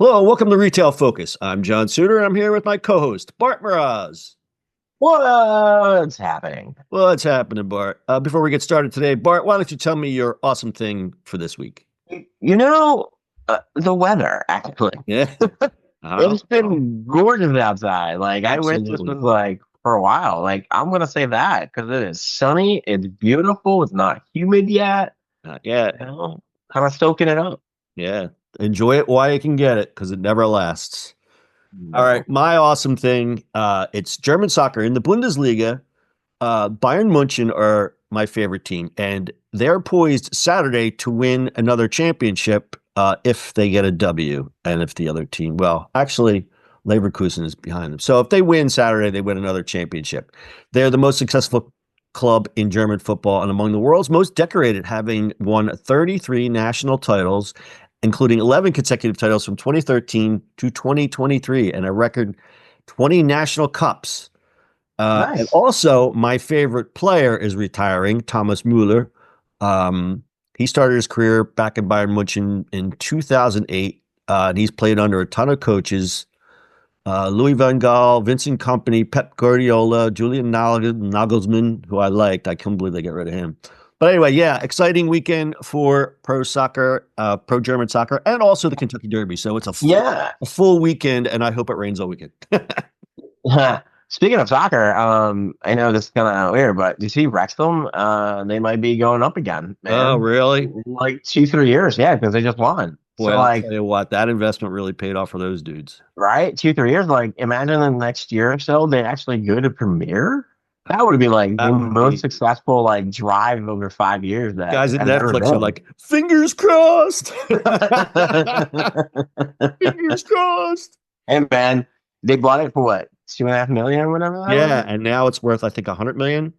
Hello, welcome to Retail Focus. I'm John Suder, and I'm here with my co-host, Bart Mroz. What's happening? What's happening, Bart? Before we get started today, Bart, why don't you tell me your awesome thing for this week? You know, the weather, actually. Yeah, uh, It's been gorgeous outside. Like, I wish this absolutely. was like for a while. Like, I'm going to say that because it is sunny. It's beautiful. It's not humid yet. Not yet. Kind of soaking it up. Yeah, enjoy it while you can get it, because it never lasts. All right, No. my awesome thing. It's German soccer in the Bundesliga. Bayern Munchen are my favorite team, and they're poised Saturday to win another championship if they get a W, and if the other team, well, actually, Leverkusen is behind them. So if they win Saturday, they win another championship. They're the most successful club in German football and among the world's most decorated, having won 33 national titles, including 11 consecutive titles from 2013 to 2023, and a record 20 national cups. And Nice. also, my favorite player is retiring, Thomas Muller. Um, he started his career back in Bayern Munchen in 2008, and he's played under a ton of coaches. Louis van Gaal, Vincent Kompany, Pep Guardiola, Julian Nagelsmann, who I liked. I couldn't believe they got rid of him. But anyway, yeah, exciting weekend for pro soccer, pro German soccer, and also the Kentucky Derby. So it's Yeah. a full weekend, and I hope it rains all weekend. Speaking of soccer, I know this is kind of weird, but do you see Wrexham? They might be going up again, Oh, man. really? In like 3 years, yeah, because they just won. Boy, So I'll like, tell you what, that investment really paid off for those dudes. right, 3 years. Like, imagine the next year or so they actually go to Premiere. That would be like the That would most be successful like drive over 5 years that guys at has ever Netflix are been. like, fingers crossed. Fingers crossed. And man, they bought it for what, 2.5 million or whatever that Yeah, was. and now it's worth, I think, 100 million,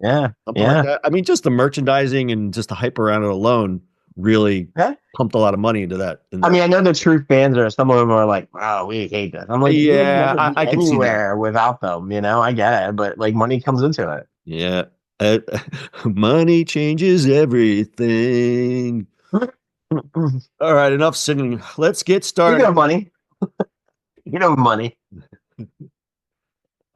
Yeah, something like yeah, that. I mean, just the merchandising and just the hype around it alone really yeah. pumped a lot of money into that. In I that. mean, I know the true fans are some of them are like, "Wow, we hate this." I'm like, "You would Yeah, never be I can see that. anywhere without them." I get it, but like money comes into it. Yeah. Uh, Money changes everything. All right, enough singing. Let's get Speaking started. of money, money.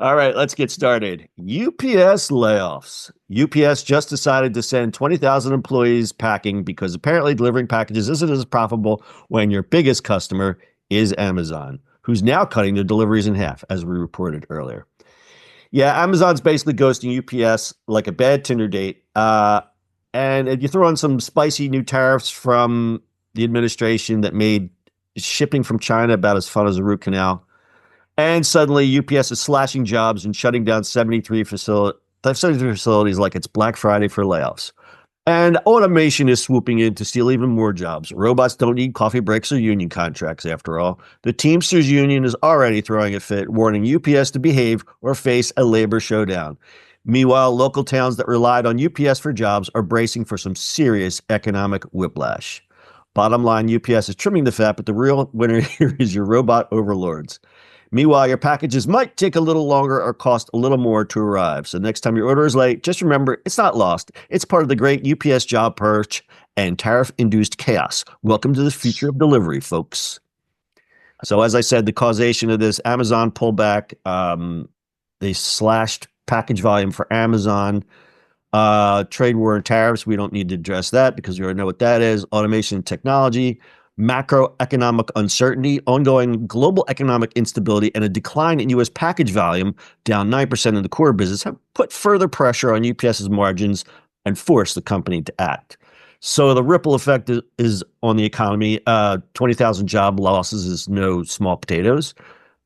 All right, let's get started. UPS layoffs. UPS just decided to send 20,000 employees packing because apparently delivering packages isn't as profitable when your biggest customer is Amazon, who's now cutting their deliveries in half, as we reported earlier. Yeah, Amazon's basically ghosting UPS like a bad Tinder date. And if you throw in some spicy new tariffs from the administration that made shipping from China about as fun as a root canal, and suddenly UPS is slashing jobs and shutting down 73 facilities like it's Black Friday for layoffs. And automation is swooping in to steal even more jobs. Robots don't need coffee breaks or union contracts, after all. The Teamsters Union is already throwing a fit, warning UPS to behave or face a labor showdown. Meanwhile, local towns that relied on UPS for jobs are bracing for some serious economic whiplash. Bottom line, UPS is trimming the fat, but the real winner here is your robot overlords. Meanwhile, your packages might take a little longer or cost a little more to arrive. So next time your order is late, just remember it's not lost. It's part of the great UPS job purge and tariff-induced chaos. Welcome to the future of delivery, folks. So as I said, the causation of this Amazon pullback, they slashed package volume for Amazon. Trade war and tariffs, we don't need to address that because we already know what that is. Automation and technology, macroeconomic uncertainty, ongoing global economic instability, and a decline in U.S. package volume, down 9% in the core business, have put further pressure on UPS's margins and forced the company to act. So the ripple effect is on the economy. 20,000 job losses is no small potatoes.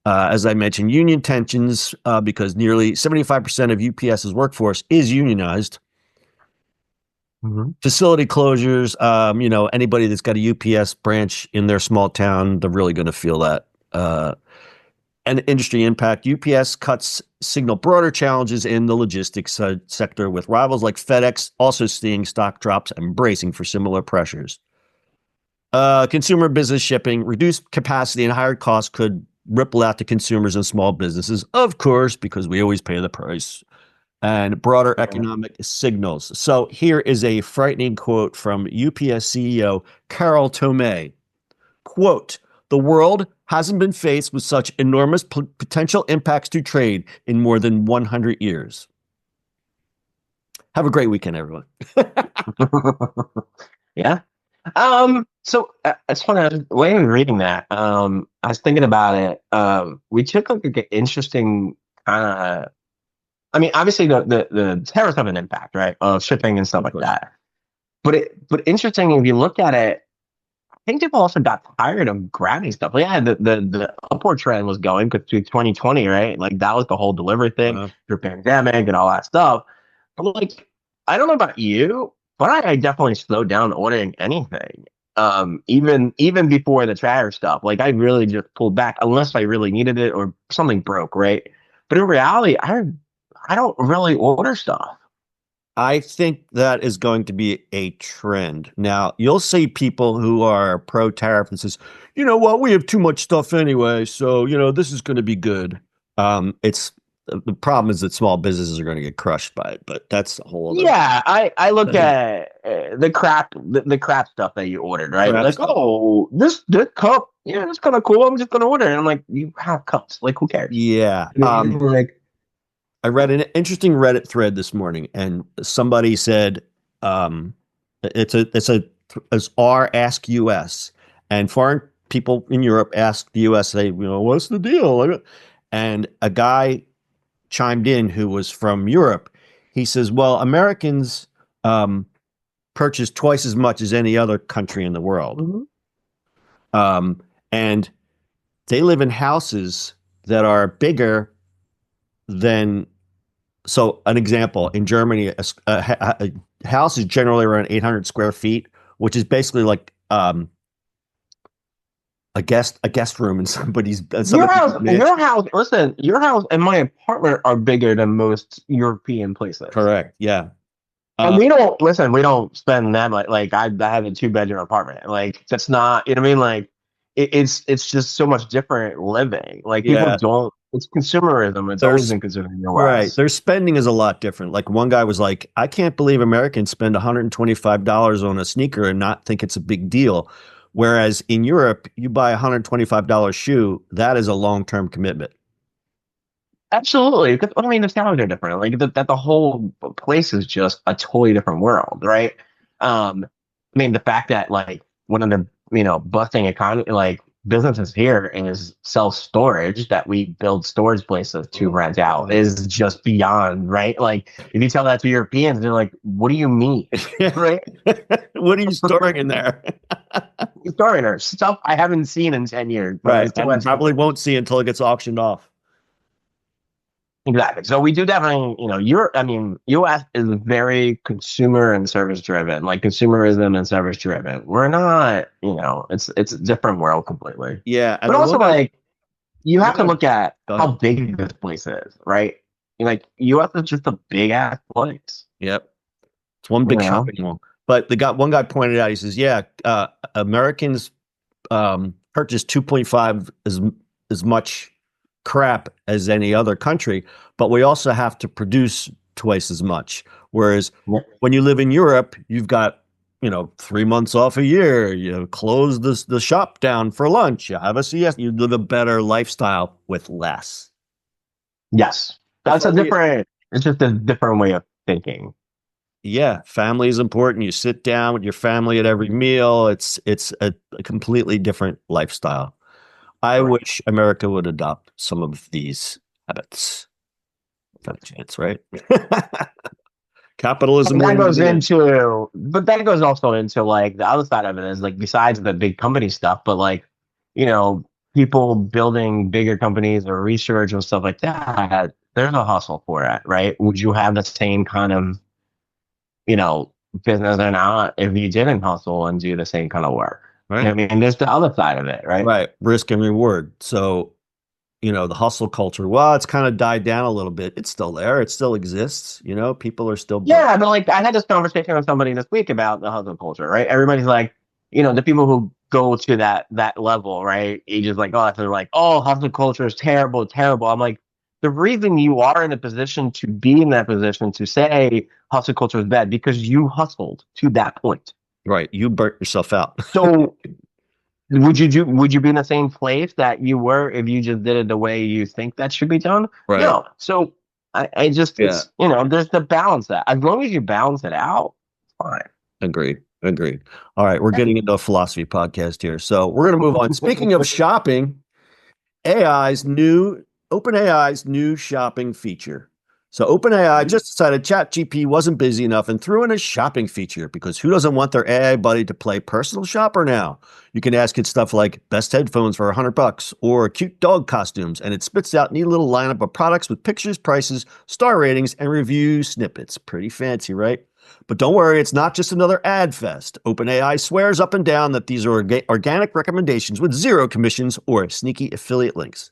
As I mentioned, union tensions, because nearly 75% of UPS's workforce is unionized. Mhm. Facility closures, anybody that's got a UPS branch in their small town, they're really going to feel that. And industry impact, UPS cuts signal broader challenges in the logistics sector, with rivals like FedEx also seeing stock drops and bracing for similar pressures. Consumer business shipping, reduced capacity and higher costs could ripple out to consumers and small businesses, of course, because we always pay the price, and broader Yeah. economic signals. So here is a frightening quote from UPS CEO Carol Tomé. Quote, The world hasn't been faced with such enormous potential impacts to trade in more than 100 years. Have a great weekend, everyone. Yeah. So it's funny. I was when I was reading that. I was thinking about it. We took like an interesting kind of. I mean, obviously the tariffs have an impact, right, of shipping and stuff Of like course. that. But interesting if you look at it. I think people also got tired of grabbing stuff. Like, yeah, the upward trend was going because through 2020, right? Like that was the whole delivery thing Uh, through pandemic and all that stuff. I'm like, I don't know about you, but I definitely slowed down ordering anything. Even before the tracker stuff, like I really just pulled back unless I really needed it or something broke, right? But in reality, I don't really order stuff. I think that is going to be a trend. Now, you'll see people who are pro tariff and says, you know what, we have too much stuff anyway, so this is going to be good. It's the problem is that small businesses are going to get crushed by it, but that's a whole other Yeah, I look at the crap stuff that you ordered, right? crap Like, stuff. oh, this cup, yeah, that's kind of cool. I'm just gonna order it. And I'm like, you have cups, like, who cares? Yeah. You know, like, I read an interesting Reddit thread this morning, and somebody said, it's R ask US, and foreign people in Europe ask the US, say, what's the deal? And a guy chimed in who was from Europe. He says, well, Americans purchase twice as much as any other country in the world, mhm. and they live in houses that are bigger than. So, an example in Germany, a house is generally around 800 square feet, which is basically like a guest room in somebody's mansion. Listen, your house and my apartment are bigger than most European places. Correct. Yeah. And Uh, we don't spend that much. Like I have a 2 bedroom apartment. Like that's not, you know what I mean? Like it's just so much different living. Like people yeah. don't, it's consumerism. It's always There's been consumerism in the right. West. Their spending is a lot different. Like one guy was like, I can't believe Americans spend $125 on a sneaker and not think it's a big deal. Whereas in Europe, you buy a $125 shoe, that is a long-term commitment. Absolutely. Because I mean the salaries are different. Like that the whole place is just a totally different world, right? I mean the fact that like one of the busting economy like businesses here is self-storage that we build storage places to Oh, rent out is just beyond, right? Like if you tell that to Europeans, they're like, what do you mean? Right? What are you storing in there? Foreigners, stuff I haven't seen in 10 years, but I Right. still And have probably storage. won't see until it gets auctioned off. Exactly. So we do definitely, I mean, US is very consumer and service driven, like consumerism and service driven. We're not, it's a different world completely. Yeah. And But the also one guy, like you the have one to guy, look at go how ahead. big this place is, right? Like US is just a big ass place, Yep. It's one you big know? shopping mall. But one guy pointed out, he says, yeah, Americans purchase 2.5 as much crap as any other country, but we also have to produce twice as much. Whereas Yeah. when you live in Europe, you've got 3 months off a year. You close the shop down for lunch. You have a siesta. You live a better lifestyle with less. Yes. If That's a only, different, it's just a different way of thinking. yeah, family is important. You sit down with your family at every meal. It's a completely different lifestyle. I Correct. wish America would adopt some of these habits. Got a chance, right? And Capitalism that wins goes again. into, but that goes also into like the other side of it is like besides the big company stuff, but like, you know, people building bigger companies or research and stuff like that, there's a hustle for it, right? Would you have the same kind of, you know, business or not if you didn't hustle and do the same kind of work? Right? I mean, there's the other side of it, right? Right. Risk and reward. So, the hustle culture, well, it's kind of died down a little bit. It's still there. It still exists. People are still burnt. Yeah, but like I had this conversation with somebody this week about the hustle culture, right? Everybody's like, the people who go to that level, right? You just like, oh, they're like, oh, hustle culture is terrible, terrible. I'm like, the reason you are in a position to be in that position to say hustle culture is bad because you hustled to that point. Right. You burnt yourself out. So Would you be in the same place that you were if you just did it the way you think that should be done? Right. No. So I just Yeah. it's there's the balance that as long as you balance it out, it's fine. Agreed. Agreed. All right. We're getting into a philosophy podcast here. So we're going to move on. Speaking of shopping, AI's new OpenAI's new shopping feature. So OpenAI just decided ChatGPT wasn't busy enough and threw in a shopping feature because who doesn't want their AI buddy to play personal shopper now? You can ask it stuff like best headphones for $100 or cute dog costumes, and it spits out neat little lineup of products with pictures, prices, star ratings, and review snippets. Pretty fancy, right? But don't worry, it's not just another ad fest. OpenAI swears up and down that these are organic recommendations with zero commissions or sneaky affiliate links.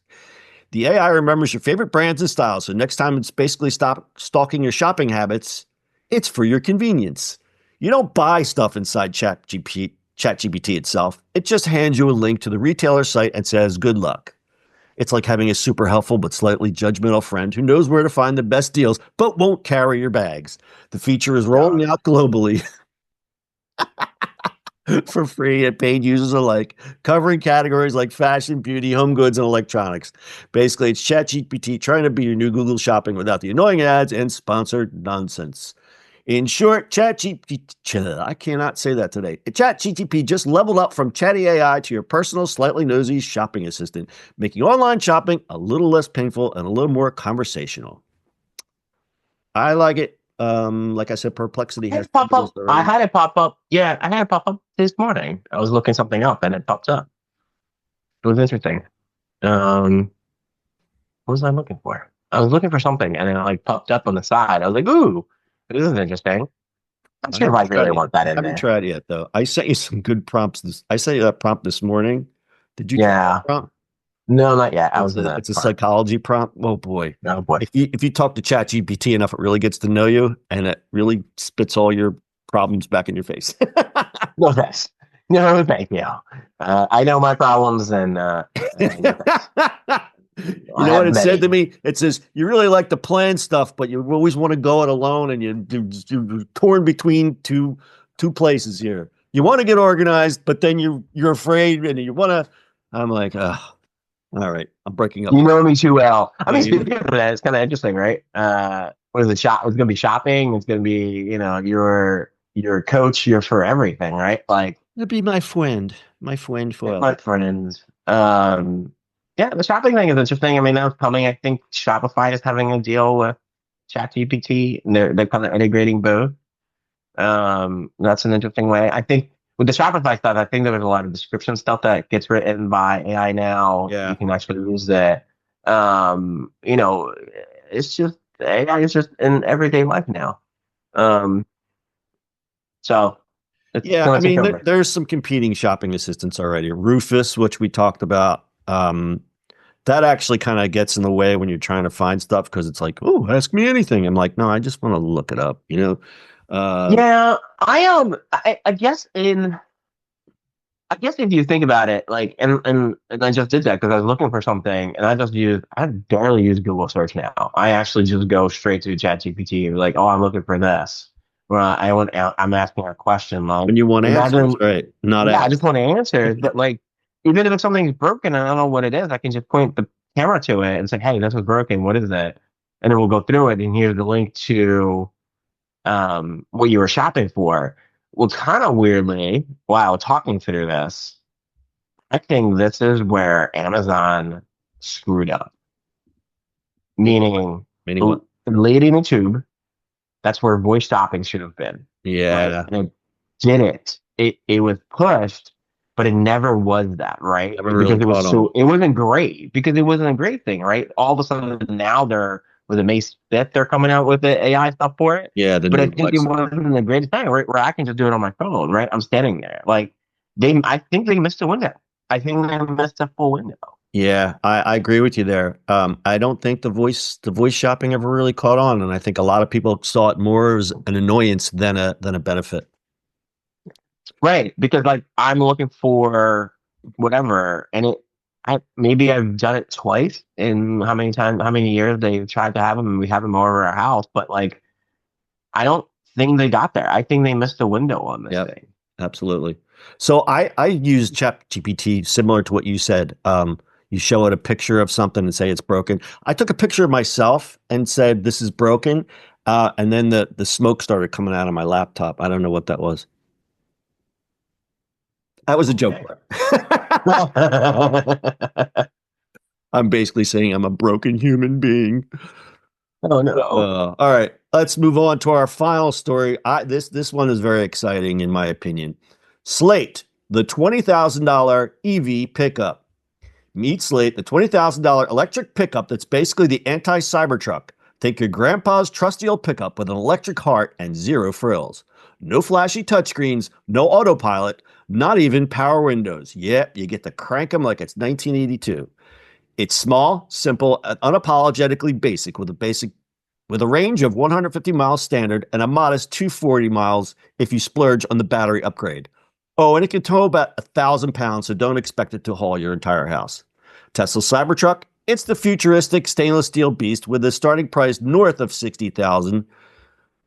The AI remembers your favorite brands and styles, so next time it's basically stop stalking your shopping habits, it's for your convenience. You don't buy stuff inside ChatGPT itself. It just hands you a link to the retailer site and says, good luck. It's like having a super helpful but slightly judgmental friend who knows where to find the best deals but won't carry your bags. The feature is rolling out globally for free and paid users alike, covering categories like fashion, beauty, home goods, and electronics. Basically, it's ChatGPT trying to be your new Google Shopping without the annoying ads and sponsored nonsense. In short, ChatGPT, I cannot say that today. ChatGPT just leveled up from chatty AI to your personal, slightly nosy shopping assistant, making online shopping a little less painful and a little more conversational. I like it. Like I said, Perplexity Hey, has pop up. I already. had it pop up. Yeah, I had it pop up this morning. I was looking something up and it popped up. It was interesting. Um, what was I looking for? I was looking for something and it like popped up on the side. I was like, ooh, this is interesting. Not I sure if I haven't tried really it yet. want that I in haven't there. tried it yet, though. I sent you some good prompts. I sent you that prompt this morning. Did you try that Yeah. prompt? No, not yet. I was in It's that a part. psychology prompt. Oh boy. Oh boy. If you talk to ChatGPT enough, it really gets to know you and it really spits all your problems back in your face. No thanks. No, thank you. I know my problems and no thanks. You I know what have it said to many. me? It says, you really like to plan stuff, but you always want to go it alone and you're torn between two places here. You want to get organized, but then you're afraid and you want to. I'm like, oh, all right, I'm breaking up. You know me too well. I Yeah, mean, speaking of that, it's kind of interesting, right? What is it? It's going to be shopping. It's going to be, your coach. You're for everything, right? Like it'd be my friend my forever. friends. Yeah, the shopping thing is interesting. I mean, that's coming. I think Shopify is having a deal with ChatGPT, and they're kind of integrating both. That's an interesting way. I think with the Shopify stuff, I think there's a lot of description stuff that gets written by AI now. You Yeah, can actually use that. Um, you know, it's just AI is just in everyday life now. Um, so it's yeah. I gonna take mean, over. there's some competing shopping assistants already. Rufus, which we talked about. That actually kind of gets in the way when you're trying to find stuff because it's like, oh, ask me anything. I'm like, no, I just want to look it up, you know? Yeah, I guess if you think about it, like, and I just did that because I was looking for something, and I barely use Google search now. I actually just go straight to ChatGPT, like, oh, I'm looking for this. I'm asking a question, like, When you want answers, imagine, right? Not yeah, I ask. just want answers, but like, even if something's broken and I don't know what it is, I can just point the camera to it and say, hey, this was broken. What is it? And then we'll go through it, and here's the link to what you were shopping for. Well, kind of weirdly, while talking through this, I think this is where Amazon screwed up. Meaning, Meaning what? the lady in the tube, that's where voice shopping should have been, right? Yeah, And it didn't. It was pushed, but it never was that, right? never really Because caught on. it wasn't great because it wasn't a great thing, right? All of a sudden now they're with a Mace Fifth, they're coming out with the AI stuff for it. Yeah, the But I new think it Alexa. wasn't the greatest thing, right? Where I can just do it on my phone, right? I'm standing there. Like I think they missed a window. I think they missed a full window. Yeah, I agree with you there. I don't think the voice shopping ever really caught on, and I think a lot of people saw it more as an annoyance than a benefit. Right, because like I'm looking for whatever, and maybe I've done it twice in how many years they've tried to have them, and we have them over our house, but I don't think they got there. I think they missed the window on this Yep, thing. absolutely. So I use ChatGPT similar to what you said. You show it a picture of something and say it's broken. I took a picture of myself and said this is broken, and then the smoke started coming out of my laptop. I don't know what that was. That was a joke. Okay. I'm basically saying I'm a broken human being. Oh no. All right, let's move on to our final story. This one is very exciting in my opinion. Slate, the $20,000 EV pickup. Meet Slate, the $20,000 electric pickup that's basically the anti-Cybertruck. Take your grandpa's trusty old pickup with an electric heart and zero frills. No flashy touchscreens, no autopilot, not even power windows. Yep, you get to crank them like it's 1982. It's small, simple, and unapologetically basic with a range of 150 miles standard and a modest 240 miles if you splurge on the battery upgrade. Oh, and it can tow about 1,000 pounds, so don't expect it to haul your entire house. Tesla Cybertruck, it's the futuristic stainless steel beast with a starting price north of 60,000,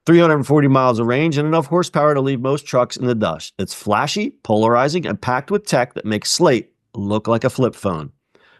340 miles of range, and enough horsepower to leave most trucks in the dust. It's flashy, polarizing, and packed with tech that makes Slate look like a flip phone.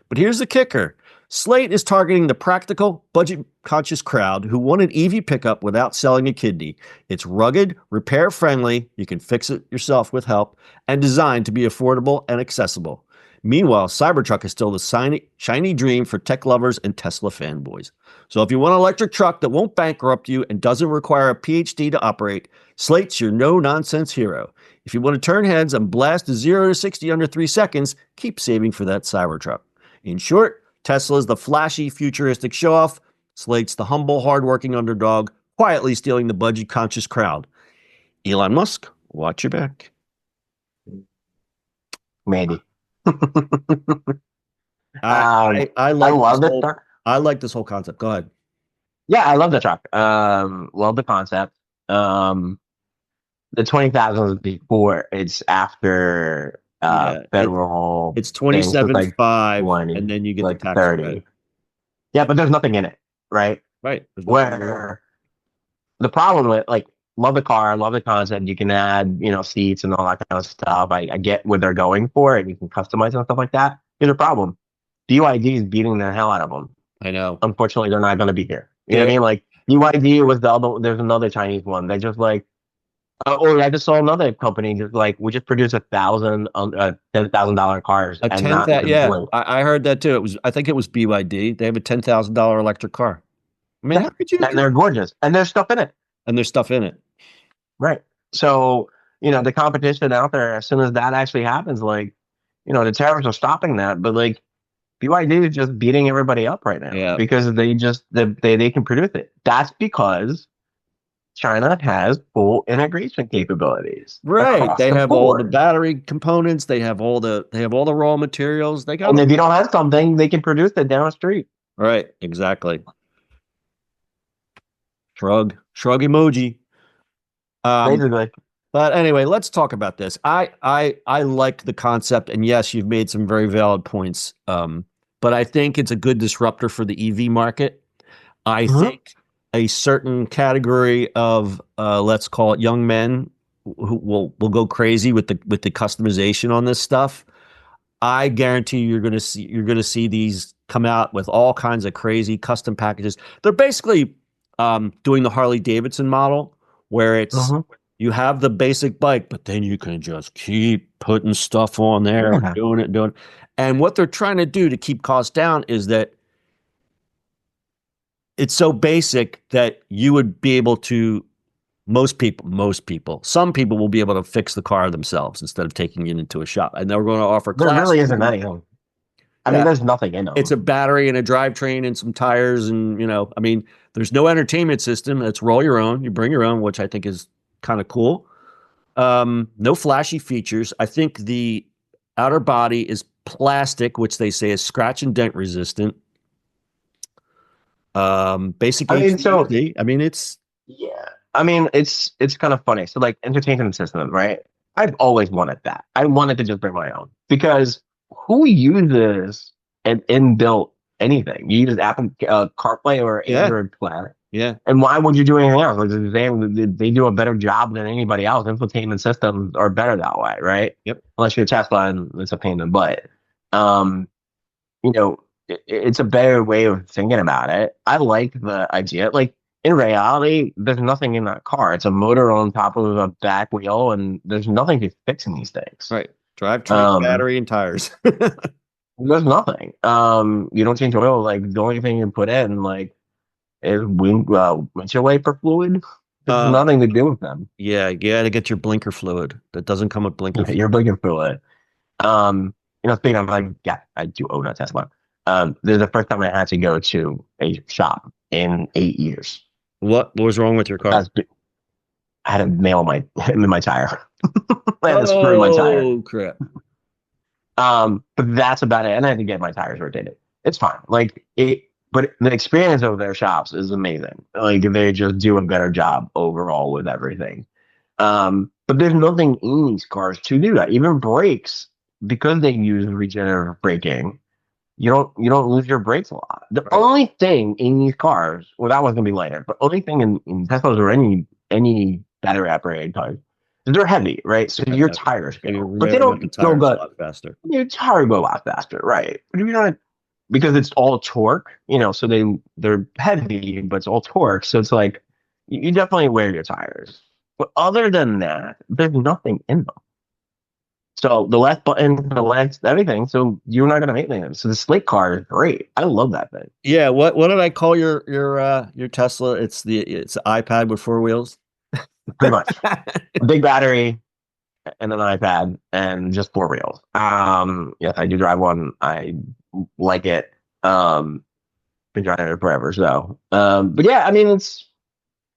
But here's the kicker. Slate is targeting the practical, budget-conscious crowd who want an EV pickup without selling a kidney. It's rugged, repair-friendly, you can fix it yourself with help, and designed to be affordable and accessible. Meanwhile, Cybertruck is still the shiny dream for tech lovers and Tesla fanboys. So if you want an electric truck that won't bankrupt you and doesn't require a PhD to operate, Slate's your no-nonsense hero. If you want to turn heads and blast a 0 to 60 under 3 seconds, keep saving for that Cybertruck. In short, Tesla's the flashy, futuristic show-off. Slate's the humble, hardworking underdog, quietly stealing the budget-conscious crowd. Elon Musk, watch your back. Maybe. I love this truck. I like this whole concept. Go ahead. Yeah, I love the truck. Love the concept. The 20,000 is before. It's after federal. It's 27.5, like and then you get like the tax 30. credit. Yeah, but there's nothing in it, right? Right. Where the problem with love the car, love the concept. You can add, seats and all that kind of stuff. I get what they're going for, and you can customize and stuff like that. Here's a problem. BYD is beating the hell out of them. I know. Unfortunately, they're not going to be here. You know what I mean? Like BYD was the other. There's another Chinese one. They just or I just saw another company just we just produce $10,000 cars. A $10,000, yeah. I heard that too. I think it was BYD. They have a $10,000 electric car. I mean, how could you? And they're gorgeous, and there's stuff in it. Right. So the competition out there. As soon as that actually happens, the tariffs are stopping that, but BYD is just beating everybody up right now because they can produce it. That's because China has full integration capabilities. Right. They have all the battery components. They have all the raw materials. And if you don't have something, they can produce it down the street. Right. Exactly. Shrug emoji. Basically. But anyway, let's talk about this. I like the concept, and yes, you've made some very valid points. But I think it's a good disruptor for the EV market. I think a certain category of let's call it young men who will go crazy with the customization on this stuff. I guarantee you're going to see these come out with all kinds of crazy custom packages. They're basically doing the Harley Davidson model where it's you have the basic bike, but then you can just keep putting stuff on there and doing it. And what they're trying to do to keep costs down is that it's so basic that you would be able to, most people, some people will be able to fix the car themselves instead of taking it into a shop. And they're going to offer There really isn't anything. I mean, there's nothing in them. It's a battery and a drivetrain and some tires and, there's no entertainment system. It's roll your own. You bring your own, which I think is kind of cool. No flashy features. I think the outer body is plastic, which they say is scratch and dent resistant. Basically, it's kind of funny. So entertainment system, right? I've always wanted that. I wanted to just bring my own because who uses an inbuilt anything? You use Apple CarPlay or Android Play. Yeah. And why would you do anything else? Like they do a better job than anybody else. Infotainment systems are better that way, right? Yep. Unless you're Tesla and it's a pain in the butt. Um, you know, it's a better way of thinking about it. I like the idea. Like in reality, there's nothing in that car. It's a motor on top of a back wheel, and there's nothing to fixing these things. Right. Drivetrain, Um, battery, and tires. there's nothing. You don't change oil. Like the only thing you put in, like, is windshield wiper fluid. There's uh, nothing to do with them. yeah, you got to get your blinker fluid. That doesn't come with blinker You're fluid. looking for it. Speaking of like, yeah, I do own a Tesla. This is the first time I had to go to a shop in 8 years. What was wrong with your car? That's I had a nail in my tire. I had to screw in my tire. Oh crap! But that's about it. And I had to get my tires rotated. It's fine. Like it, but the experience of their shops is amazing. Like they just do a better job overall with everything. But there's nothing in these cars to do that. Even brakes, because they use regenerative braking, you don't lose your brakes a lot. The Right. only thing in these cars, well, that was gonna be later, but only thing in Teslas or any battery operated cars is they're heavy, right? So your tires You go, but they revving up the don't go tires a good. lot faster. Your tire go a lot faster, right? But if you don't, because it's all torque, so they're heavy, but it's all torque. So it's like you definitely wear your tires. But other than that, there's nothing in them. So the left button, the left everything. So you're not gonna make anything. So the Slate car is great. I love that thing. Yeah. What did I call your Tesla? It's an iPad with four wheels. Pretty much. A big battery and an iPad and just four wheels. Yes, I do drive one. I like it. Been driving it forever. So but yeah, I mean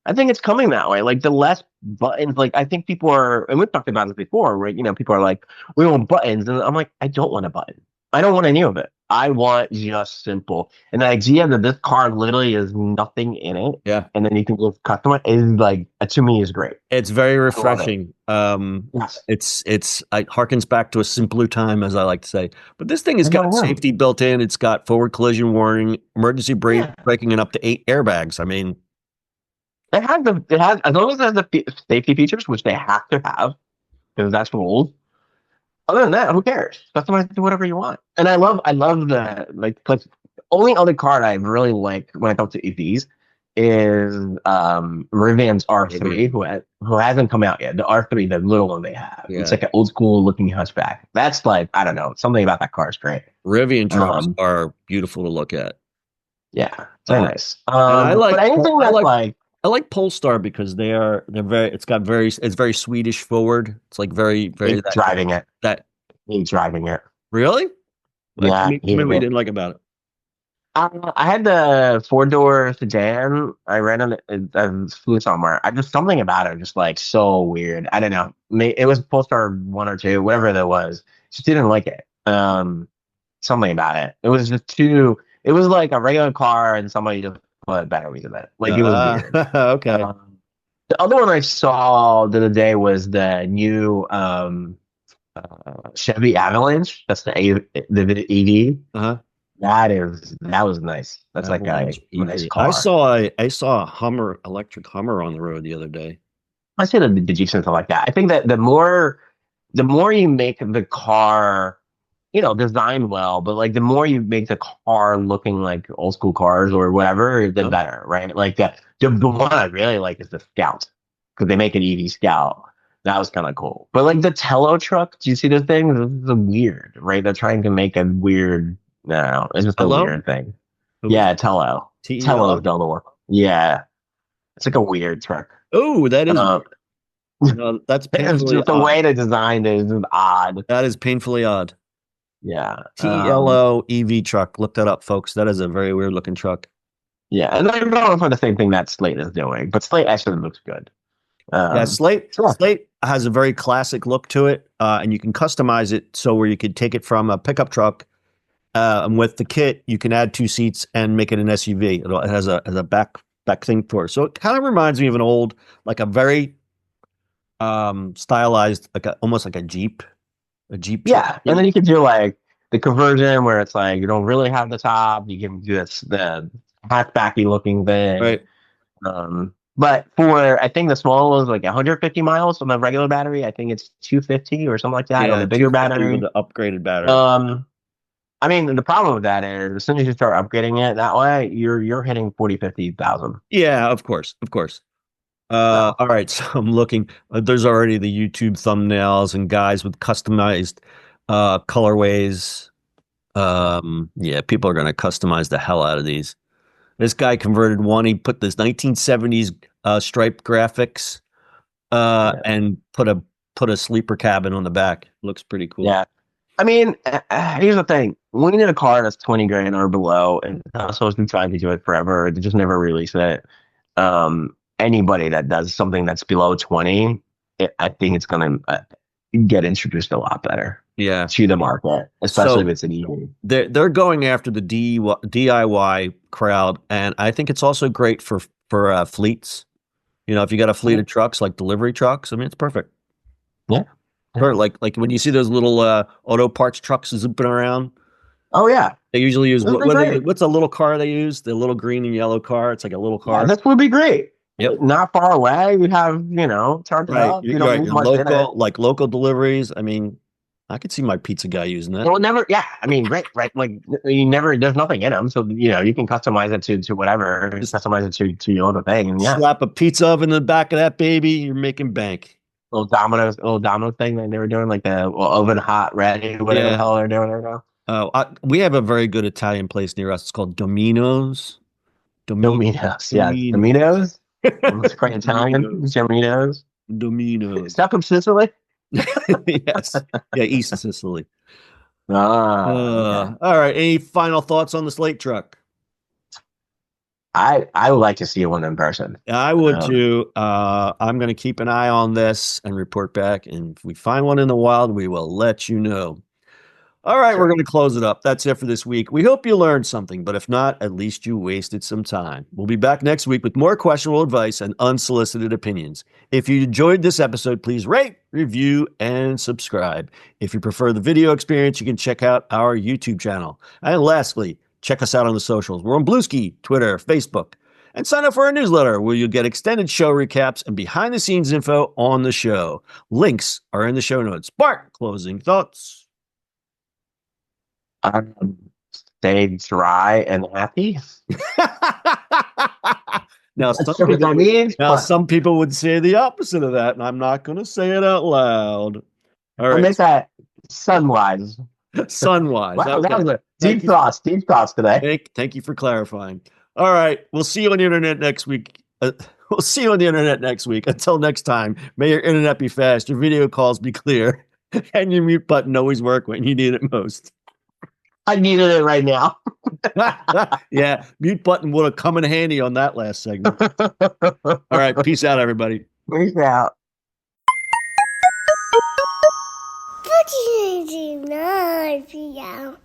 I think it's coming that way. Like the less buttons, like I think people are, and we've talked about this before, right? People are like, we want buttons. And I'm like, I don't want a button. I don't want any of it. I want just simple. And the idea that this car literally is nothing in it, Yeah. and then you can just customize is like, to me, is great. It's very I love it. refreshing. Yes. It harkens back to a simpler time, as I like to say. But this thing has I don't got know. safety built in. It's got forward collision warning, emergency Yeah. braking, and up to 8 airbags. I mean, It has, as long as it has the safety features, which they have to have, because that's rules. Other than that, who cares? Customize it to whatever you want. And I love the like only other card I really like when it comes to EVs is Rivian's R3, who hasn't come out yet. The R3, the little one they have. It's yeah, like an old school looking hatchback. That's like, I don't know, something about that car is great. Rivian trucks Um, are beautiful to look at. yeah, very Uh, nice. and But anything that's like, I like Polestar because they're very it's very Swedish forward. It's like very hate driving it, that hate driving it. really? Like Yeah, tell me hate what you it. didn't like about it. I had the four-door sedan. I ran on it, flew somewhere. I just something about it just like so weird. I don't know. It was Polestar 1 or 2, whatever that was. Just didn't like it. Something about it. It was just too. It was like a regular car, and somebody just put batteries in it. Like it was weird. Okay. The other one I saw the other day was the new Chevy Avalanche. That's the EV. Uh-huh. That was nice. That's like Avalanche a nice EV. car. I saw a Hummer, electric Hummer on the road the other day. I say the Jeep something like that. I think that the more you make the car, designed well, but like the more you make the car looking like old school cars or whatever, the Yep. better, right? Like the one I really like is the Scout because they make an EV Scout. That was kind of cool. But like the Tello truck, do you see this thing? This is a weird, right? They're trying to make a weird. No, it's just a Hello? weird thing. Who was Yeah, it? Tello. Tello's TELO? Delaware. Yeah, it's like a weird truck. Oh, that is Um, that's it's painfully just the odd. way they designed it is just odd. That is painfully odd. Yeah. TELO EV truck. Look that up, folks. That is a very weird looking truck. Yeah, and they're going for the same thing that Slate is doing, but Slate actually looks good. Yeah, Sure. Slate has a very classic look to it, and you can customize it so where you could take it from a pickup truck, and with the kit, you can add 2 seats and make it an SUV. It has a back thing for it. So it kind of reminds me of an old, like a very stylized, almost like a Jeep truck. Yeah, and then you can do like the conversion where it's like you don't really have the top. You can do the hatchbacky looking thing. Right. But for I think the small one was like 150 miles on the regular battery. I think it's 250 or something like that on Yeah, the bigger 250 with battery. the upgraded battery. Um, I mean, the problem with that is as soon as you start upgrading it that way, you're hitting 40, 50,000. Yeah, of course, of course. So All right, so I'm looking. There's already the YouTube thumbnails and guys with customized colorways. Yeah, people are going to customize the hell out of these. This guy converted one. He put this 1970s striped graphics yeah, and put a sleeper cabin on the back. Looks pretty cool. yeah. I mean, here's the thing: we need a car that's 20 grand or below, and Tesla's been trying to do it forever. They just never release it. Anybody that does something that's below 20, I think it's gonna get introduced a lot better Yeah. to the market, especially if So it's an EV. they're going after the DIY crowd, and I think it's also great for fleets. You know, if you got a fleet of trucks like delivery trucks, I mean, it's perfect. Yeah. Yeah. Like when you see those little auto parts trucks zooming around, Oh yeah, they usually use this would be great. what's a little car they use? The little green and yellow car. It's like a little Yeah, car. this would be great. Yep. Not far away. We have, charge it Right. up. You You're don't right. need You're much in it. local, like local deliveries. I mean, I could see my pizza guy using It that. will never. Yeah, I mean, right, right. Like you never. There's nothing in them, so you can customize it to whatever. Just Just customize it to your own thing, and yeah, slap a pizza oven in the back of that baby. You're making bank. little domino thing that they were doing, like the oven hot ready, whatever the Yeah. hell they're doing right now. We have a very good Italian place near us. It's called Domino's. Domino's, yeah, Domino's. Domino's. It's quite Italian. Domino's. Domino's. Domino's. Stuff from Sicily. Yes. Yeah, East Sicily. Okay. All right. Any final thoughts on the Slate truck? I would like to see one in person. I would Um, too. I'm going to keep an eye on this and report back. And if we find one in the wild, we will let you know. All right, we're sure. going to close it up. That's it for this week. We hope you learned something, but if not, at least you wasted some time. We'll be back next week with more questionable advice and unsolicited opinions. If you enjoyed this episode, please rate, review, and subscribe. If you prefer the video experience, you can check out our YouTube channel. And lastly, check us out on the socials. We're on Bluesky, Twitter, Facebook. And sign up for our newsletter where you'll get extended show recaps and behind the scenes info on the show. Links are in the show notes. Bart, closing thoughts. Stay dry and happy. Now, Not sure what that means, but some people would say the opposite of that, and I'm not going to say it out loud. All I'll right, make that sunwise. sunwise. Wow, that Okay. was a Thank you. deep thoughts today. Thank you for clarifying. All right, we'll see you on the internet next week. We'll see you on the internet next week. Until next time, may your internet be fast, your video calls be clear, and your mute button always work when you need it most. I needed it right now. Yeah, mute button would have come in handy on that last segment. All right, peace out, everybody. Peace out. What do you do now,